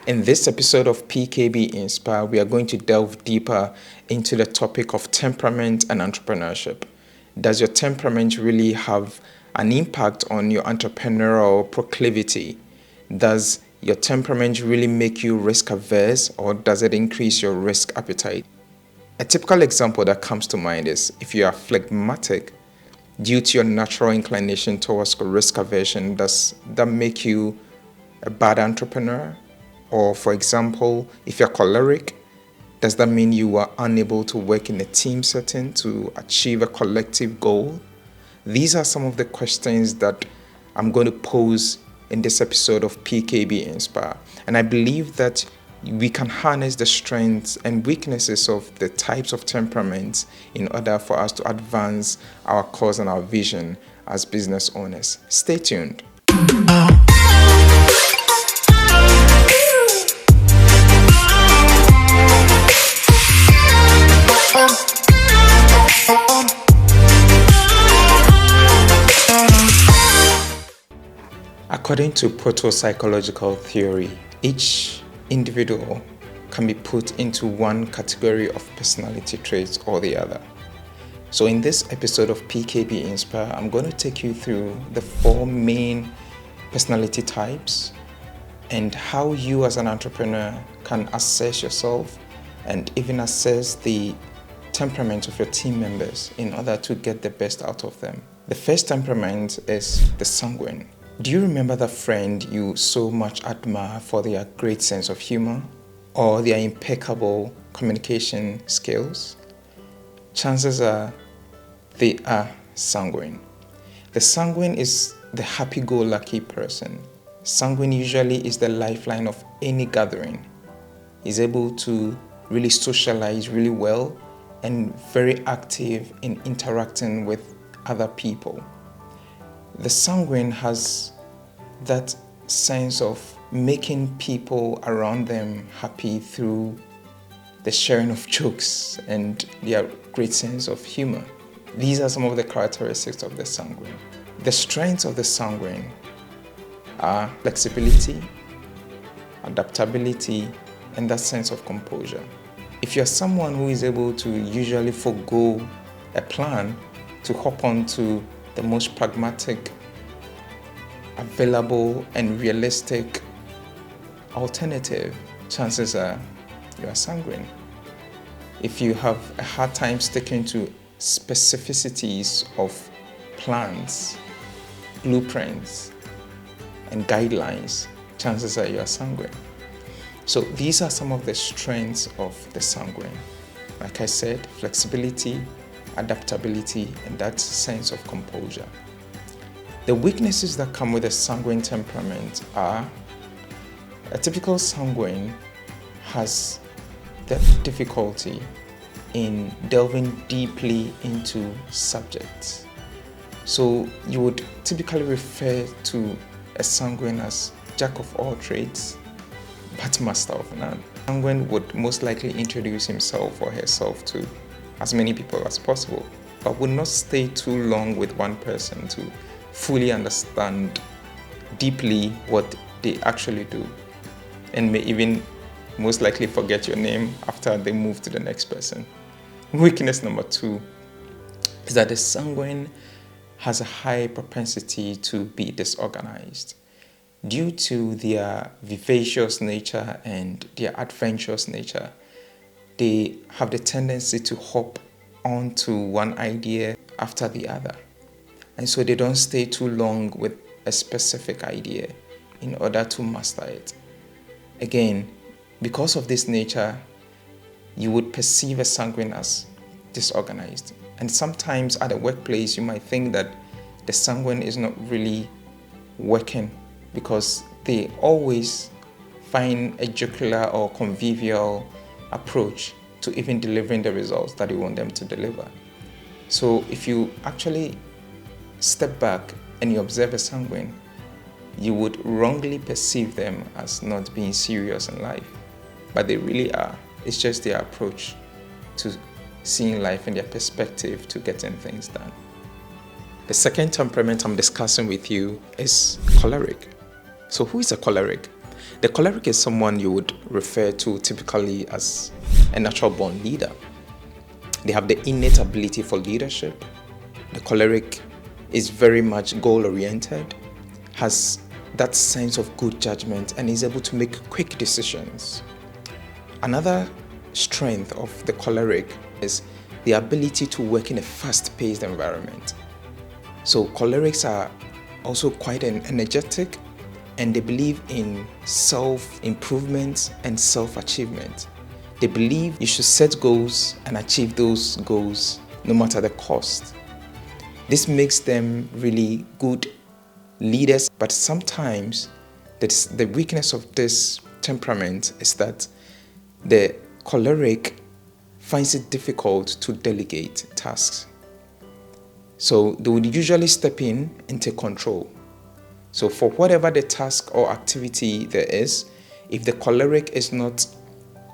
In this episode of PKB Inspire, we are going to delve deeper into the topic of temperament and entrepreneurship. Does your temperament really have an impact on your entrepreneurial proclivity? Does your temperament really make you risk averse, or does it increase your risk appetite? A typical example that comes to mind is if you are phlegmatic, due to your natural inclination towards risk aversion, does that make you a bad entrepreneur? Or for example, if you're choleric, does that mean you are unable to work in a team setting to achieve a collective goal? These are some of the questions that I'm going to pose in this episode of PKB Inspire. And I believe that we can harness the strengths and weaknesses of the types of temperaments in order for us to advance our cause and our vision as business owners. Stay tuned. According to proto-psychological theory, each individual can be put into one category of personality traits or the other. So in this episode of PKB Inspire, I'm going to take you through the 4 main personality types and how you as an entrepreneur can assess yourself and even assess the temperament of your team members in order to get the best out of them. The first temperament is the sanguine. Do you remember that friend you so much admire for their great sense of humor or their impeccable communication skills? Chances are they are sanguine. The sanguine is the happy-go-lucky person. Sanguine usually is the lifeline of any gathering. He's able to really socialize really well and very active in interacting with other people. The sanguine has that sense of making people around them happy through the sharing of jokes and their great sense of humor. These are some of the characteristics of the sanguine. The strengths of the sanguine are flexibility, adaptability, and that sense of composure. If you're someone who is able to usually forego a plan to hop onto the most pragmatic, available, and realistic alternative, chances are you are sanguine. If you have a hard time sticking to specificities of plans, blueprints, and guidelines, chances are you are sanguine. So these are some of the strengths of the sanguine. Like I said, flexibility, adaptability, and that sense of composure. The weaknesses that come with a sanguine temperament are a typical sanguine has the difficulty in delving deeply into subjects. So you would typically refer to a sanguine as jack of all trades, but master of none. Sanguine would most likely introduce himself or herself to as many people as possible, but would not stay too long with one person to fully understand deeply what they actually do, and may even most likely forget your name after they move to the next person. Weakness number 2 is that the sanguine has a high propensity to be disorganized. Due to their vivacious nature and their adventurous nature, they have the tendency to hop onto one idea after the other. And so they don't stay too long with a specific idea in order to master it. Again, because of this nature, you would perceive a sanguine as disorganized. And sometimes at the workplace, you might think that the sanguine is not really working because they always find a jocular or convivial approach to even delivering the results that you want them to deliver. So if you actually step back and you observe a sanguine, you would wrongly perceive them as not being serious in life, but they really are. It's just their approach to seeing life and their perspective to getting things done. The second temperament I'm discussing with you is choleric. So who is a choleric? The choleric is someone you would refer to typically as a natural born leader. They have the innate ability for leadership. The choleric is very much goal-oriented, has that sense of good judgment, and is able to make quick decisions. Another strength of the choleric is the ability to work in a fast-paced environment. So cholerics are also quite energetic, and they believe in self-improvement and self-achievement. They believe you should set goals and achieve those goals no matter the cost. This makes them really good leaders, but sometimes the weakness of this temperament is that the choleric finds it difficult to delegate tasks. So they would usually step in and take control. So for whatever the task or activity there is, if the choleric is not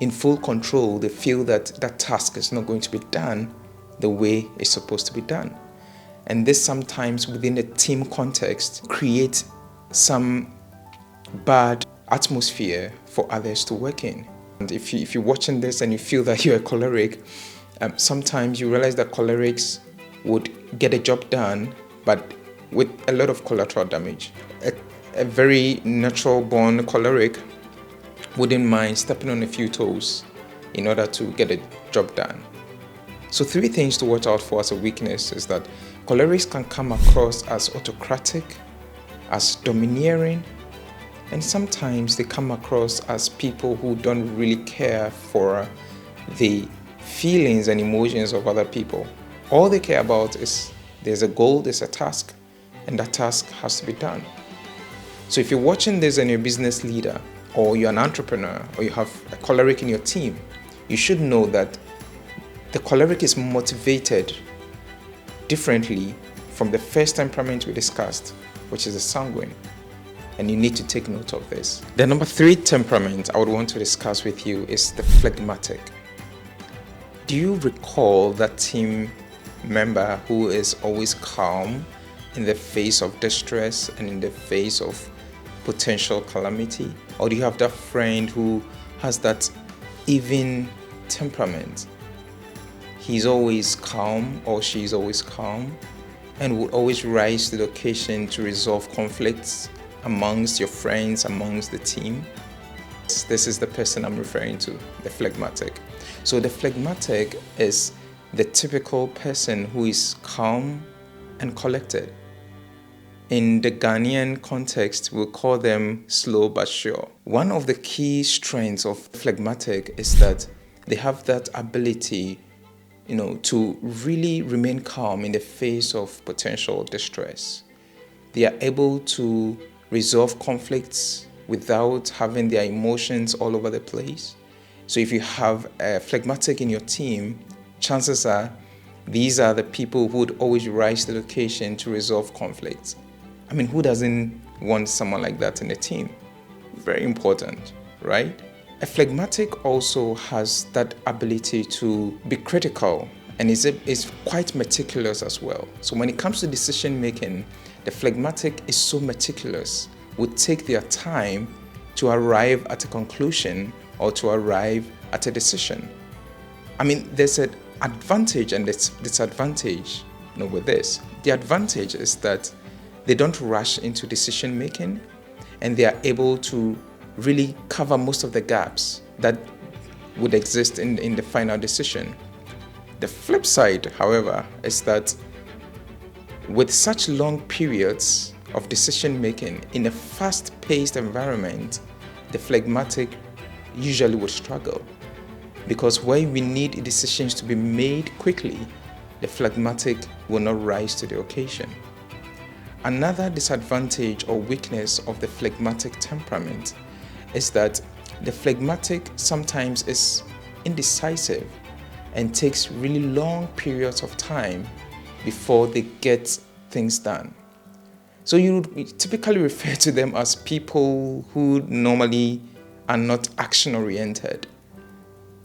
in full control, they feel that that task is not going to be done the way it's supposed to be done. And this sometimes within a team context creates some bad atmosphere for others to work in. And if you're watching this and you feel that you're a choleric, sometimes you realize that cholerics would get a job done, but with a lot of collateral damage. A very natural born choleric wouldn't mind stepping on a few toes in order to get a job done. So 3 things to watch out for as a weakness is that cholerics can come across as autocratic, as domineering, and sometimes they come across as people who don't really care for the feelings and emotions of other people. All they care about is there's a goal, there's a task, and that task has to be done. So if you're watching this and you're a business leader, or you're an entrepreneur, or you have a choleric in your team, you should know that the choleric is motivated differently from the first temperament we discussed, which is the sanguine. And you need to take note of this. The number 3 temperament I would want to discuss with you is the phlegmatic. Do you recall that team member who is always calm in the face of distress and in the face of potential calamity? Or do you have that friend who has that even temperament? He's always calm or she's always calm and will always rise to the occasion to resolve conflicts amongst your friends, amongst the team. This is the person I'm referring to, the phlegmatic. So the phlegmatic is the typical person who is calm and collected. In the Ghanaian context, we'll call them slow but sure. One of the key strengths of phlegmatic is that they have that ability, to really remain calm in the face of potential distress. They are able to resolve conflicts without having their emotions all over the place. So if you have a phlegmatic in your team, chances are these are the people who would always rise to the occasion to resolve conflicts. I mean, who doesn't want someone like that in a team? Very important, right? A phlegmatic also has that ability to be critical and is quite meticulous as well. So when it comes to decision making, the phlegmatic is so meticulous, would take their time to arrive at a conclusion or to arrive at a decision. I mean, there's an advantage and disadvantage with this. The advantage is that they don't rush into decision making and they are able to really cover most of the gaps that would exist in the final decision. The flip side, however, is that with such long periods of decision making in a fast-paced environment, the phlegmatic usually would struggle, because where we need decisions to be made quickly, the phlegmatic will not rise to the occasion. Another disadvantage or weakness of the phlegmatic temperament is that the phlegmatic sometimes is indecisive and takes really long periods of time before they get things done. So you would typically refer to them as people who normally are not action-oriented.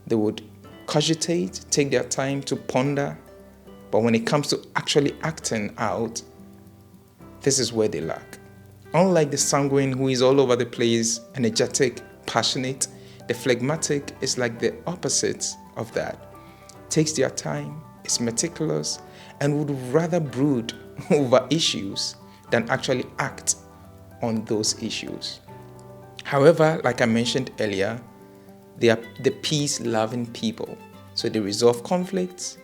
They would cogitate, take their time to ponder, but when it comes to actually acting out, this is where they lack. Unlike the sanguine, who is all over the place, energetic, passionate, the phlegmatic is like the opposite of that. Takes their time, is meticulous, and would rather brood over issues than actually act on those issues. However, like I mentioned earlier, they are the peace-loving people. So they resolve conflicts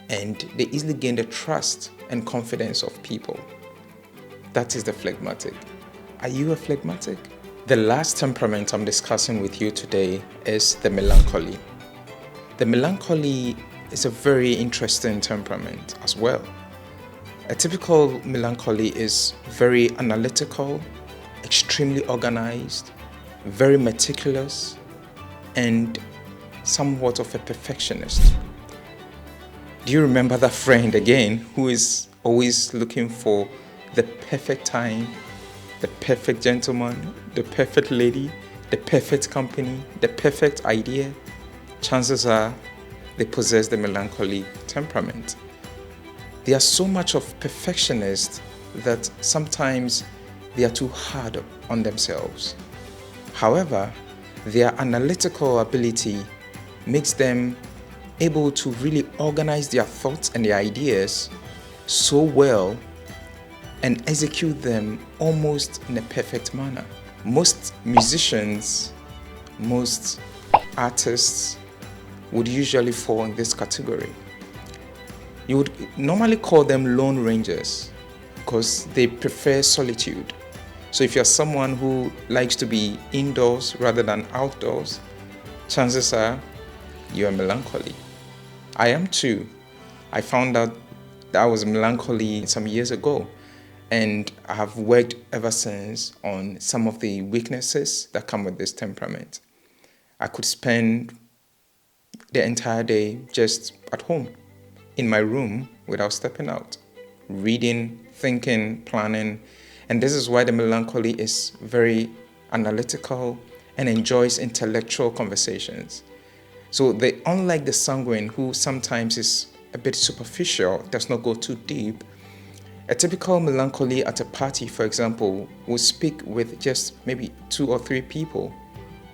and they easily gain the trust and confidence of people. That is the phlegmatic. Are you a phlegmatic? The last temperament I'm discussing with you today is the melancholy. The melancholy is a very interesting temperament as well. A typical melancholy is very analytical, extremely organized, very meticulous, and somewhat of a perfectionist. Do you remember that friend again who is always looking for the perfect time, the perfect gentleman, the perfect lady, the perfect company, the perfect idea? Chances are they possess the melancholy temperament. They are so much of perfectionists that sometimes they are too hard on themselves. However, their analytical ability makes them able to really organize their thoughts and their ideas so well and execute them almost in a perfect manner. Most musicians, most artists would usually fall in this category. You would normally call them lone rangers because they prefer solitude. So if you're someone who likes to be indoors rather than outdoors, chances are you're melancholy. I am too. I found out that I was melancholy some years ago, and I have worked ever since on some of the weaknesses that come with this temperament. I could spend the entire day just at home, in my room, without stepping out, reading, thinking, planning. And this is why the melancholy is very analytical and enjoys intellectual conversations. So they, unlike the sanguine, who sometimes is a bit superficial, does not go too deep, a typical melancholy at a party, for example, will speak with just maybe 2 or 3 people.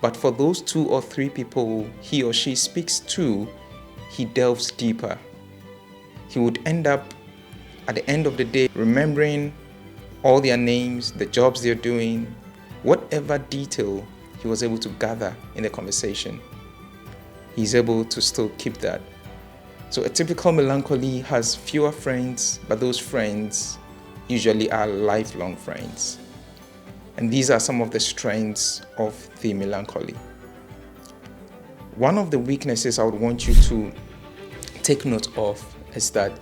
But for those 2 or 3 people he or she speaks to, he delves deeper. He would end up, at the end of the day, remembering all their names, the jobs they're doing, whatever detail he was able to gather in the conversation. He's able to still keep that. So a typical melancholy has fewer friends, but those friends usually are lifelong friends. And these are some of the strengths of the melancholy. One of the weaknesses I would want you to take note of is that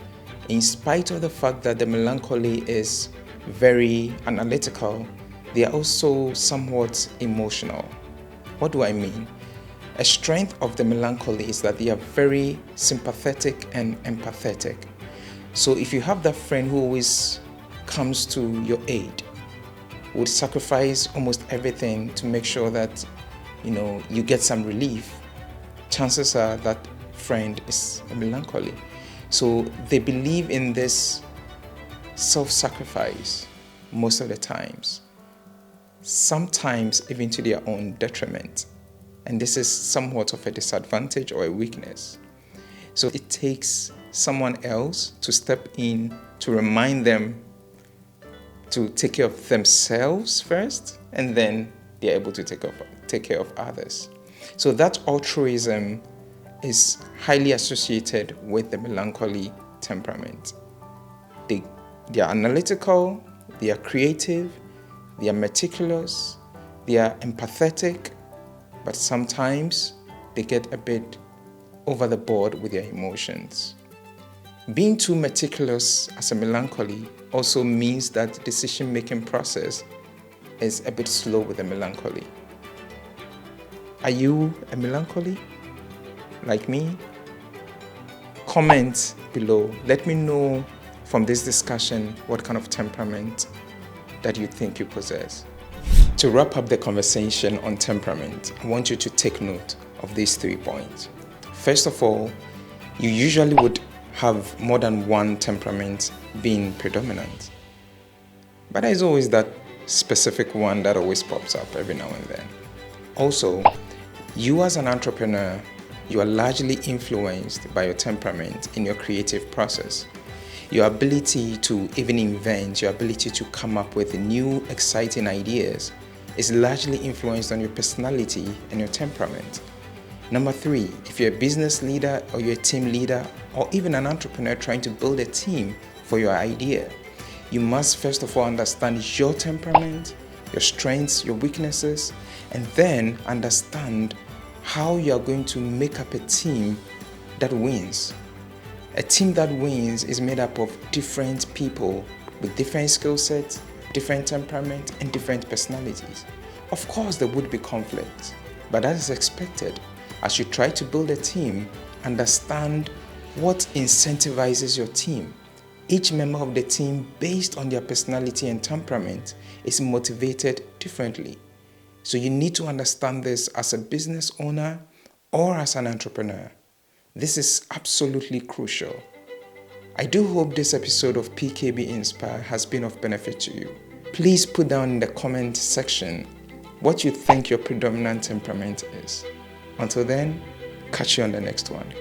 in spite of the fact that the melancholy is very analytical, they are also somewhat emotional. What do I mean? A strength of the melancholy is that they are very sympathetic and empathetic. So if you have that friend who always comes to your aid, would sacrifice almost everything to make sure that you get some relief, chances are that friend is a melancholy. So they believe in this self-sacrifice most of the times, sometimes even to their own detriment. And this is somewhat of a disadvantage or a weakness. So it takes someone else to step in to remind them to take care of themselves first, and then they're able to take care of others. So that altruism is highly associated with the melancholy temperament. They are analytical, they are creative, they are meticulous, they are empathetic, but sometimes they get a bit over the board with their emotions. Being too meticulous as a melancholy also means that the decision-making process is a bit slow with a melancholy. Are you a melancholy like me? Comment below. Let me know from this discussion what kind of temperament that you think you possess. To wrap up the conversation on temperament, I want you to take note of these 3 points. First of all, you usually would have more than one temperament being predominant. But there is always that specific one that always pops up every now and then. Also, you as an entrepreneur, you are largely influenced by your temperament in your creative process. Your ability to even invent, your ability to come up with new, exciting ideas is largely influenced on your personality and your temperament. Number 3, if you're a business leader or you're a team leader or even an entrepreneur trying to build a team for your idea, you must first of all understand your temperament, your strengths, your weaknesses, and then understand how you are going to make up a team that wins. A team that wins is made up of different people with different skill sets, different temperament, and different personalities. Of course, there would be conflict, but that is expected. As you try to build a team, understand what incentivizes your team. Each member of the team, based on their personality and temperament, is motivated differently. So you need to understand this as a business owner or as an entrepreneur. This is absolutely crucial. I do hope this episode of PKB Inspire has been of benefit to you. Please put down in the comment section what you think your predominant temperament is. Until then, catch you on the next one.